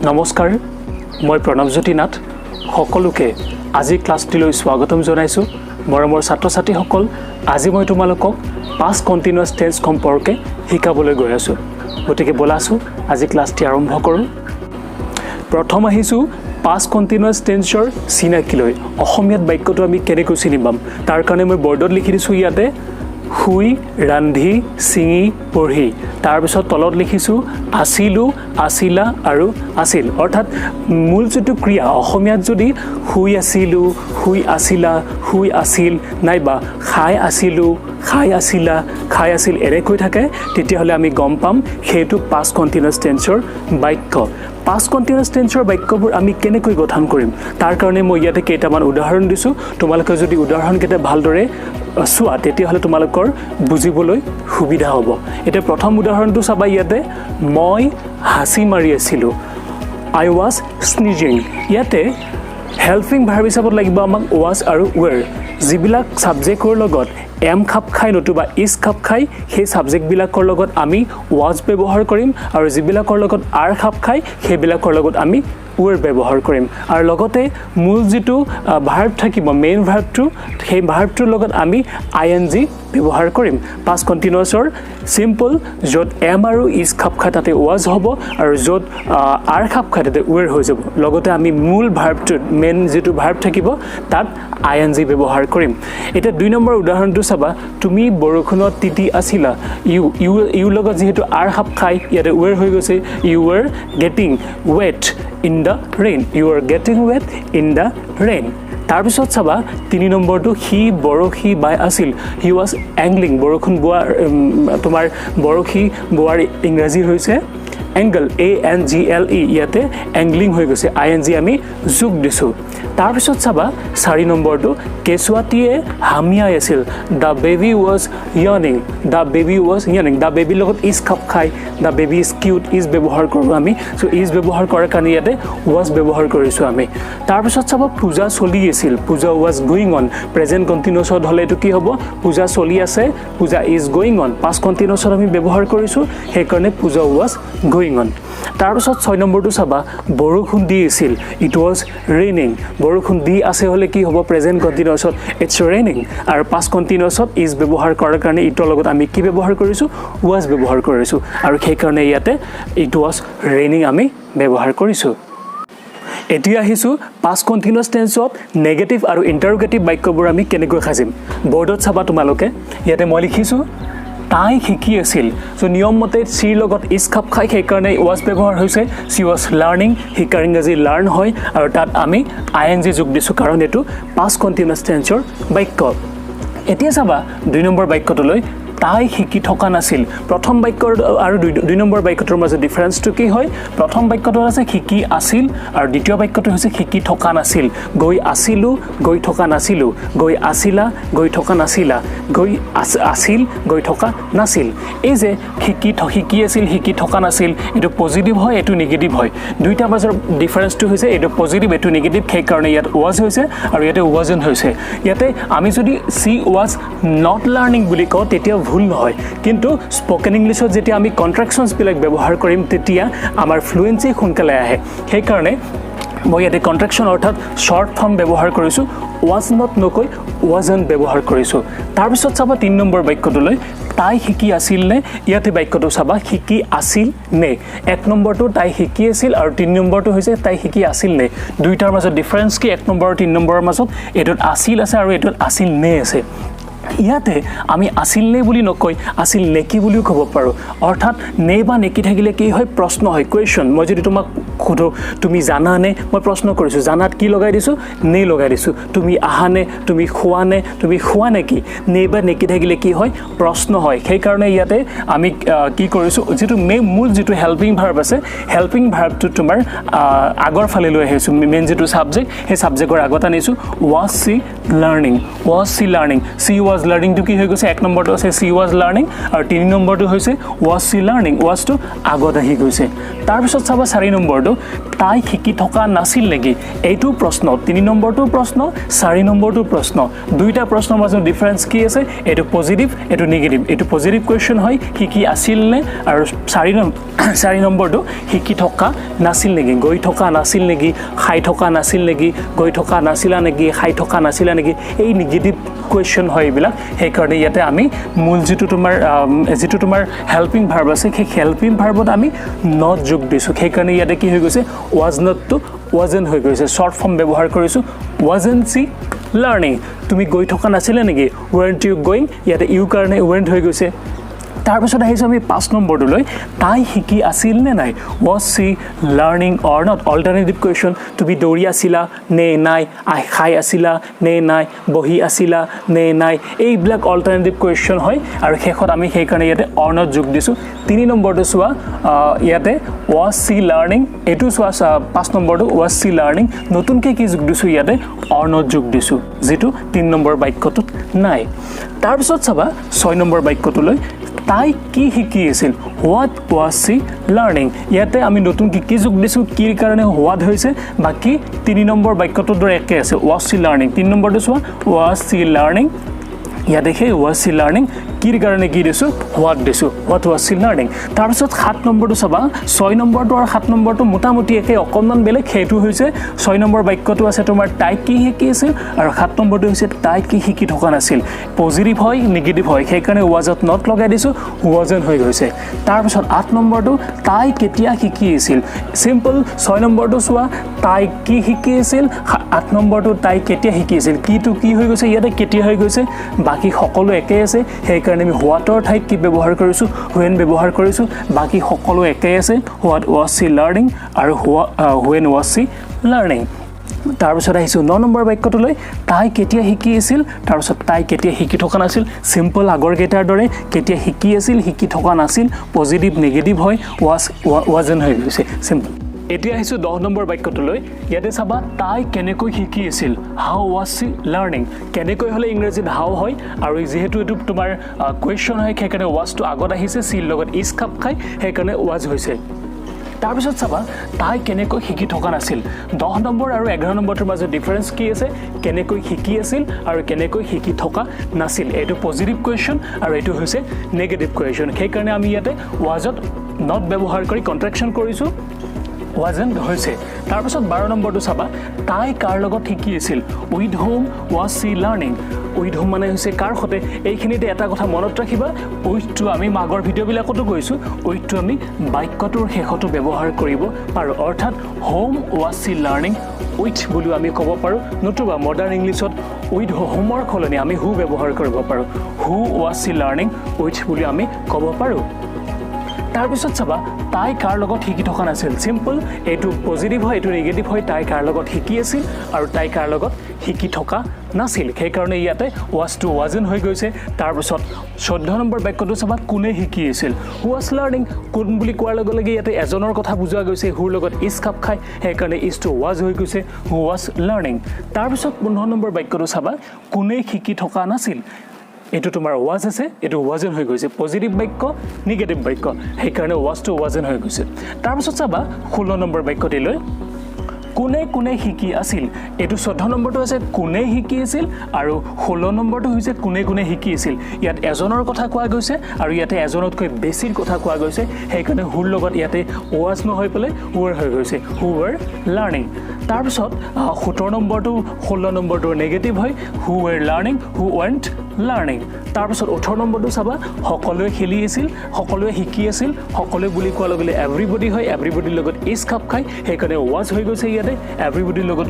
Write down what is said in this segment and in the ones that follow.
নমস্কাৰ মই প্ৰণৱজ্যোতি নাথ সকলোকে আজি ক্লাছটিলৈ স্বাগতম জনাইছো মৰমৰ ছাত্ৰ ছাত্ৰীসকল আজি মই তোমালোকক past continuous tense সম্পৰ্কে শিকাবলৈ গৈ আছো গতিকে বলাছো আজি ক্লাছটি আৰম্ভ কৰোঁ প্ৰথম আহিছো past continuous tenseৰ চিনাকিলৈ অসমীয়াত বাক্যটো আমি কেনেকৈ চিনি পাম তাৰ কাৰণে মই বৰ্ডত লিখি দিছো ইয়াতে হুই ৰান্ধি সিঙি পঢ়ি তাৰ পিছত তলত লিখিছো আসিলু আসিলা আৰু আছিল অৰ্থাৎ মূল যেটো ক্ৰিয়া অসমীয়াত যদি হুই আসিলু হুই আসিলা হুই আছিল নাইবা খাই আসিলু খাই আসিলা খাই আছিল এৰেকৈ থাকে তেতিয়াহলে আমি গম পাম হেতু past continuous tenseৰ বাক্য past continuous tenseৰ বাক্যবোৰ আমি কেনেকৈ গঠন কৰিম তাৰ কাৰণে মই ইয়াতে কেইটামান উদাহৰণ দিছো তোমালোকে যদি উদাহৰণ কেইটা ভালদৰে সোৱা তেতিয়াহলে তোমালোকৰ বুজিবলৈ সুবিধা হ'ব এটা প্ৰথম উদাহৰণটো চাবা ইয়াতে মই হাসি মাৰি আছিলো I was sneezing ইয়াতে হেল্পিং ভাৰ্ব হিচাপত লাগিব আমাক was আৰু were যিবিলাক সাবজেক্টৰ লগত am খাপ খাই নতুবা is খাপ খাই সেই সাবজেক্ট বিলাকৰ লগত আমি was ব্যৱহাৰ কৰিম আৰু যিবিলাকৰ লগত are খাপ খাই সেইবিলাকৰ লগত আমি were ব্যৱহাৰ কৰিম আৰু লগতে মূল যেটো ভাৰ্ব থাকিব মেইন ভাৰ্বটো সেই ভাৰ্বটোৰ লগত আমি ing ব্যৱহাৰ কৰিম past continuousৰ simple যত am আৰু is খাপ খাই তাতে was হ'ব আৰু যত are খাপ খাই তাতে were হৈ যাব লগতে আমি মূল ভাৰ্বটো মেইন যেটো ভাৰ্ব থাকিব তাত ing ব্যৱহাৰ কৰিম এটা দুই নম্বৰ উদাহৰণটো চাবা তুমি বৰখুনত তিতি আছিলা ইউ লগত যেহেতু are খাপ খাই ইয়াতে were হৈ গৈছে you were getting wet in the rain you are getting wet in the rain তাৰ পিছত চাবা 3 নম্বৰটো হি বৰখি বাই আছিল he was angling বৰখুন বোৱাৰ তোমাৰ বৰখি বোৱাৰ ইংৰাজী হৈছে angle a n g l e ইয়াতে angling হৈ গৈছে ing আমি যোগ দিছো তাৰ পিছত চাবা 4 নম্বৰটো কেসুৱাটিয়ে হামিয়াই আছিল the baby was yawning the baby লগত is খাপ খাই the baby is cute is ব্যৱহাৰ কৰো আমি সো is ব্যৱহাৰ কৰাৰ কাৰণে ইয়াতে was ব্যৱহাৰ কৰিছো আমি তাৰ পিছত চাবা পূজা চলি আছিল পূজা was going on present continuous হলে এটো কি হ'ব পূজা চলি আছে পূজা is going on past continuous আমি ব্যৱহাৰ কৰিছো সেই কাৰণে পূজা was going on তাৰ পিছত 6 নম্বৰটো চাবা বৰষুণ দি আছিল it was raining বৰষুণ দি আছে হলে কি হ'ব প্ৰেজেন্ট কন্টিনিউয়াছত it's raining আৰু past continuousত is ব্যৱহাৰ কৰাৰ কাৰণে ইটোৰ লগত আমি কি ব্যৱহাৰ কৰিছো was ব্যৱহাৰ কৰিছো আৰু সেই কাৰণে ইয়াতে it was raining আমি ব্যৱহাৰ কৰিছো এতিয়া আহিছো past continuous tenseত নেগেটিভ আৰু ইন্টাৰোগেটিভ বাক্যবোৰ আমি কেনেকৈ খাজিম বৰ্ডত চাবা তোমালোকে ইয়াতে মই লিখিছো তাই শিকি আছিল সো নিয়ম মতে সিৰ লগত is খাপ খাই সেই কাৰণে was ব্যৱহাৰ হৈছে she was learning শিকাৰিং আজি লাৰ্ন হয় আৰু তাত আমি ing যোগ দিছো কাৰণ এটো past continuous tenseৰ বাক্য এতিয়া চাবা 2 নম্বৰ বাক্যটোলৈ তাই শিকি থকা নাছিল প্ৰথম বাক্যৰ আৰু দুই নম্বৰ বাক্যটোৰ মাজত ডিফাৰেন্সটো কি হয় প্ৰথম বাক্যটো আছে শিকি আছিল আৰু দ্বিতীয় বাক্যটো হৈছে শিকি থকা নাছিল গৈ আছিলু গৈ থকা নাছিলু গৈ আছিলা গৈ থকা নাছিলা গৈ আছিল গৈ থকা নাছিল এই যে শিকি আছিল শিকি থকা নাছিল এটো পজিটিভ হয় এটো নেগেটিভ হয় দুইটা মাজৰ ডিফাৰেন্সটো হৈছে এটো পজিটিভ এটো নেগেটিভ সেই কাৰণে ইয়াত was হৈছে আৰু ইয়াতে wasn't হৈছে ইয়াতে আমি যদি she was not learning বুলি কওঁ তেতিয়া ভুল নহয় কিন্তু স্পোকেন ইংলিশত যেতিয়া আমি কন্ট্ৰাকশনস বিলাক ব্যৱহাৰ কৰিম তেতিয়া আমাৰ ফ্লুয়েন্সি সোনকালে আহে সেই কাৰণে মই ইয়াতে কন্ট্ৰাকশন অৰ্থাৎ শৰ্ট ফৰ্ম ব্যৱহাৰ কৰিছো was not নকৈ wasn't ব্যৱহাৰ কৰিছো তাৰ পিছত চাবা 3 নম্বৰ বাক্যটোলৈ তাই শিকি আছিল নে ইয়াতে বাক্যটো চাবা শিকি আছিল নে এক নম্বৰটো তাই শিকি আছিল আৰু 3 নম্বৰটো হৈছে তাই শিকি আছিল নে দুইটাৰ মাজত ডিফাৰেন্স কি এক নম্বৰ আৰু 3 নম্বৰৰ মাজত এটোত আছিল আছে আৰু এটোত আছিল নে আছে ইয়াতে আমি আছিল নে বুলি নকৈ আছিল নেকি বুলিও ক'ব পাৰো অৰ্থাৎ নে বা নেকি থাকিলে কি হয় প্ৰশ্ন হয় কোৱেশ্চন মই যদি তোমাক খুদো তুমি জানা নে মই প্ৰশ্ন কৰিছো জানাত কি লগাই দিছো নে লগাই দিছো তুমি আহা নে তুমি খোৱা নেকি নে বা নেকি থাকিলে কি হয় প্ৰশ্ন হয় সেই কাৰণে ইয়াতে আমি কি কৰিছো যেটো মূল যেটো হেল্পিং ভাৰ্ব আছে হেল্পিং ভাৰ্বটো তোমাৰ আগৰ ফালে লৈ আহিছো মেইন যেটো সাবজেক্ট সেই সাবজেক্টৰ আগত আনিছো was she learning she was learning to কি হৈ গৈছে এক নম্বৰটো আছে she was learning আৰু 3 নম্বৰটো হৈছে was she learning was to আগত আহি গৈছে তাৰ পিছত চাবা 4 নম্বৰটো নম্বৰটো তাই শিকি থকা নাছিল নেকি এইটো প্ৰশ্ন 3 নম্বৰটো প্ৰশ্ন 4 নম্বৰটো প্ৰশ্ন দুইটা প্ৰশ্নৰ মাজত ডিফাৰেন্স কি আছে এটো পজিটিভ এটো নেগেটিভ এটো পজিটিভ কোৱেশ্চন হয় শিকি আছিল নে আৰু 4 নম্বৰটো শিকি থকা নাছিল নেকি গৈ থকা নাছিল নেকি খাই থকা নাছিল নেকি গৈ থকা নাছিলা নেকি খাই থকা নাছিলা নেকি এই নেগেটিভ কোৱেশ্চন হয় এইবিলাক সেই কাৰণে ইয়াতে আমি মূল যেটো তোমাৰ হেল্পিং ভাৰ্ব আছে সেই হেল্পিং ভাৰ্বত আমি নট যোগ দিছো সেই কাৰণে ইয়াতে কি হৈ গৈছে was not to wasn't হৈ গৈছে শৰ্ট ফৰ্ম ব্যৱহাৰ কৰিছো wasn't she learning তুমি গৈ থকা নাছিলে নেকি weren't you going ইয়াতে ইউ কাৰণে went হৈ গৈছে তাৰ পিছত আহিছো আমি 5 নম্বৰটোলৈ তাই শিকি আছিল নে নাই was she learning or not alternative question তুমি দৌৰি আছিলা নে নাই খাই আছিলা নে নাই বহি আছিলা নে নাই এই ব্লক alternative question হয় আৰু শেষত আমি সেই কাৰণে ইয়াতে or not যোগ দিছো 3 নম্বৰটো চোৱা ইয়াতে was she learning এটো চোৱা 5 নম্বৰটো was she learning নতুনকৈ কি যোগ দিছো ইয়াতে or not যোগ দিছো যেটো 3 নম্বৰ বাক্যটোত নাই তাৰ পিছত চাবা 6 নম্বৰ বাক্যটোলৈ তাই কি শিকি আছিল what was she learning ইয়াতে আমি নতুন কি যোগ দিছো কি কাৰণে হোৱাত হৈছে বাকি 3 নম্বৰ বাক্যটোৰ দৰে একে আছে was she learning 3 নম্বৰটো চোৱা was she learning ইয়া দেখে was she learning কিৰ কাৰণে কি দিছো what দিছো what was she learning তাৰ পিছত 7 নম্বৰটো চাবা 6 নম্বৰটো আৰু 7 নম্বৰটো মোটামুটি একে অকমান বেলেগ হেতু হৈছে 6 নম্বৰ বাক্যটো আছে তোমাৰ তাই কি শিকি আছিল আৰু 7 নম্বৰটো হৈছে তাই কি শিকি থকা নাছিল পজিটিভ হয় নেগেটিভ হয় সেই কাৰণে wasত not লগাই দিছো wasn't হৈ গৈছে তাৰ পিছত 8 নম্বৰটো তাই কেতিয়া শিকি আছিল সিম্পল 6 নম্বৰটো চোৱা তাই কি শিকি আছিল 8 নম্বৰটো তাই কেতিয়া শিকি আছিল কিটো কি হৈ গৈছে ইয়াতে কেতিয়া হৈ গৈছে বাকি সকলো একে আছে সেই কাৰণে আমি হোৱাটৰ ঠাইত কি ব্যৱহাৰ কৰিছো when ব্যৱহাৰ কৰিছো বাকি সকলো একে আছে what was she learning আৰু when was she learning তাৰ পিছত আহিছো 9 নম্বৰ বাক্যটোলৈ তাই কেতিয়া শিকি আছিল তাৰ পিছত তাই কেতিয়া শিকি থকা নাছিল সিম্পল আগৰ কেটাৰ দৰে কেতিয়া শিকি আছিল শিকি থকা নাছিল পজিটিভ নেগেটিভ হয় wasn't হৈ গৈছে সিম্পল এতিয়া আহিছো 10 নম্বৰ বাক্যটোলৈ ইয়াতে চাবা তাই কেনেকৈ শিকি আছিল how was she learning কেনেকৈ হলে ইংৰাজীত how হয় আৰু যেহেতু এটো তোমাৰ কোৱেশ্চন হয় সেইকাৰণে was টো আগত আহিছে c লগত is খাপ খাই সেইকাৰণে was হৈছে তাৰ পিছত চাবা তাই কেনেকৈ শিকি থকা নাছিল 10 নম্বৰ আৰু 11 নম্বৰৰ মাজত ডিফাৰেন্স কি আছে কেনেকৈ শিকি আছিল আৰু কেনেকৈ শিকি থকা নাছিল এটো পজিটিভ কোৱেশ্চন আৰু এটো হৈছে নেগেটিভ কোৱেশ্চন সেইকাৰণে আমি ইয়াতে wasত not ব্যৱহাৰ কৰি কন্ট্ৰাকচন কৰিছো wasn't হৈছে তাৰ পিছত 12 নম্বৰটো চাবা তাই কাৰ লগত শিকি আছিল with whom was she learning with whom মানে হৈছে কাৰ সতে এইখিনিতে এটা কথা মনত ৰাখিবা with টো আমি মাগৰ ভিডিও বিলাকতো কৈছো with টো আমি বাক্যটোৰ শেষতো ব্যৱহাৰ কৰিব পাৰো অৰ্থাৎ whom was she learning with বুলি আমি ক'ব পাৰো নতুবা মডাৰ্ন ইংলিছত with whom ৰ খলনি আমি who ব্যৱহাৰ কৰিব পাৰো who was she learning with বুলি আমি ক'ব পাৰো তাৰ পিছত চাবা তাই কাৰ লগত শিকি থকা নাছিল সিম্পল এটো পজিটিভ হয় এটো নেগেটিভ হয় তাই কাৰ লগত শিকি আছিল আৰু তাই কাৰ লগত শিকি থকা নাছিল সেই কাৰণে ইয়াতে was to wasn't হৈ গৈছে তাৰ পিছত 14 নম্বৰ বাক্যটো চাবা কোনে শিকি আছিল who was learning কোন বুলি কোৱাৰ লগে লগে ইয়াতে এজনৰ কথা বুজোৱা গৈছে who লগত is খাপ খাই সেই কাৰণে is to was হৈ গৈছে who was learning তাৰ পিছত 15 নম্বৰ বাক্যটো চাবা কোনে শিকি থকা নাছিল এটো তোমাৰ was আছে এটো wasn't হৈ গৈছে পজিটিভ বাক্য নেগেটিভ বাক্য সেই কাৰণে was to wasn't হৈ গৈছে তাৰ পিছত চাবা 16 নম্বৰ বাক্যটিলৈ কোনে কোনে শিকি আছিল এটো 14 নম্বৰটো আছে কোনে শিকি আছিল আৰু 16 নম্বৰটো হৈছে কোনে কোনে শিকি আছিল ইয়াত এজনৰ কথা কোৱা গৈছে আৰু ইয়াতে এজনতকৈ বেছিৰ কথা কোৱা গৈছে সেই কাৰণে who লগত ইয়াতে was নহয় পলে were হৈ গৈছে who were learning তাৰ পিছত 17 নম্বৰটো 16 নম্বৰটো নেগেটিভ হয় who were learning who weren't learning তাৰ পিছত 18 নম্বৰটো চাবা সকলোৱে খেলি আছিল সকলোৱে শিকি আছিল সকলোৱে বুলি কোৱা লগে এভৰিবডি হয় এভৰিবডি লগত is খাপ খাই সেই কাৰণে was হৈ গৈছে ইয়াতে এভৰিবডি লগত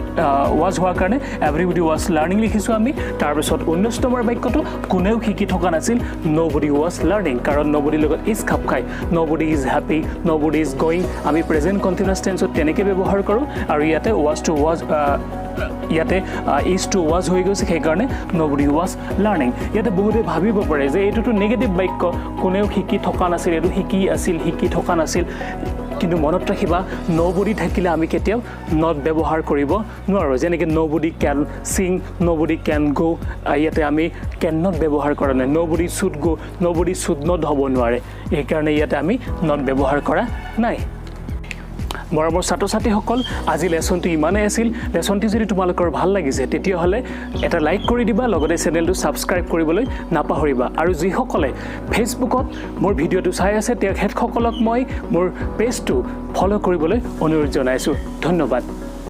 was হোৱাৰ কাৰণে এভৰিবডি was learning লিখিছো আমি তাৰ পিছত 19 নম্বৰ বাক্যটো কোনেও শিকি থকা নাছিল nobody was learning কাৰণ nobody লগত is খাপ খাই nobody is happy nobody is going আমি প্ৰেজেন্ট কন্টিনিউয়াস টেন্সত তেনেকৈ ব্যৱহাৰ কৰো আৰু ইয়াতে was to was ইয়াতে is to was হৈ গৈছে সেই কাৰণে nobody was learning ইয়াতে বহুতে ভাবিব পাৰে যে এটোটো নেগেটিভ বাক্য কোনেও শিকি থকা নাছিল এটো শিকি আছিল শিকি থকা নাছিল কিন্তু মনত ৰাখিবা nobody থাকিলে আমি কেতিয়াও not ব্যৱহাৰ কৰিব নোৱাৰো যেনেকৈ nobody can sing nobody can go ইয়াতে আমি cannot ব্যৱহাৰ কৰা নাই nobody should go nobody should not হ'ব নোৱাৰে এই কাৰণে ইয়াতে আমি not ব্যৱহাৰ কৰা নাই মৰমৰ ছাত্ৰ ছাত্ৰীসকল আজি লেচনটো ইমানেই আছিল লেচনটো যদি তোমালোকৰ ভাল লাগিছে তেতিয়াহ'লে এটা লাইক কৰি দিবা লগতে চেনেলটো ছাবস্ক্ৰাইব কৰিবলৈ নাপাহৰিবা আৰু যিসকলে ফেচবুকত মোৰ ভিডিঅ'টো চাই আছে তেখেতসকলক মই মোৰ পেজটো ফ'ল' কৰিবলৈ অনুৰোধ জনাইছোঁ ধন্যবাদ